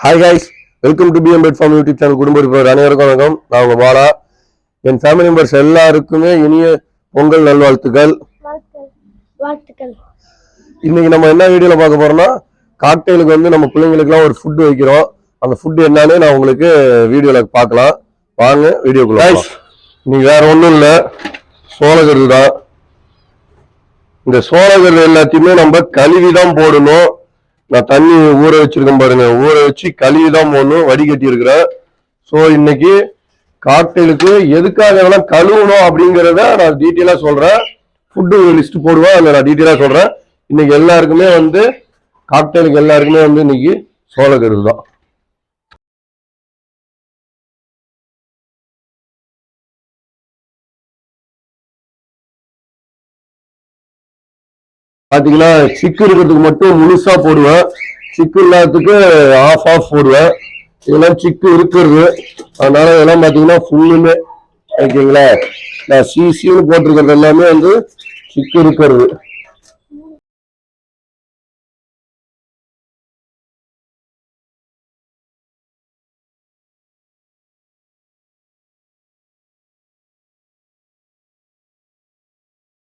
Hi guys, welcome to PM pet farm YouTube channel. குடும்ப உறுப்பினர் அனைவருக்கும் வணக்கம். நான் உங்க பாலா. என் ஃபேமிலி மெம்பர்ஸ் எல்லாருக்குமே இனிய பொங்கல் நல்வாழ்த்துக்கள். இன்னைக்கு நம்ம என்ன வீடியோல பார்க்க போறோம்னா, காக்டெயிலுக்கு வந்து நம்ம பிள்ளைங்களுக்குலாம் ஒரு ஃபுட் வைக்கிறோம். அந்த ஃபுட் என்னன்னு நான் உங்களுக்கு வீடியோல பார்க்கலாம். வாங்க வீடியோக்குள்ள. கைஸ், இன்னைக்கு வேற ஒன்றும் இல்லை, சோளக்கருது தான். இந்த சோளக்கருது எல்லாத்தையுமே நம்ம கழுவி தான் போடணும். நான் தண்ணி ஊற வச்சிருக்கேன் பாருங்க, ஊற வச்சு கழுவி தான் போடணும், வடிகட்டி இருக்கிறேன். ஸோ இன்னைக்கு காக்டெயிலுக்கு எதுக்காக எல்லாம் கழுவணும் அப்படிங்கிறத நான் டீட்டெயிலாக சொல்றேன். ஃபுட்டு லிஸ்ட் போடுவேன், அதில் நான் டீட்டெயிலாக சொல்றேன். இன்னைக்கு எல்லாருக்குமே வந்து காக்டெயிலுக்கு எல்லாருக்குமே வந்து இன்னைக்கு சோளக்கருது தான். பாத்தீங்கன்னா சிக்கு இருக்கிறதுக்கு மட்டும் முழுசா போடுவேன், சிக்கு இல்லாததுக்கு ஆஃப் போடுவேன். இதெல்லாம் சிக்கு இருக்கிறது, அதனால இதெல்லாம் பாத்தீங்கன்னா ஃபுல்லுமே ஓகேங்களா. நான் சிசின்னு போட்டிருக்கிறது எல்லாமே வந்து சிக்கு இருக்கிறது.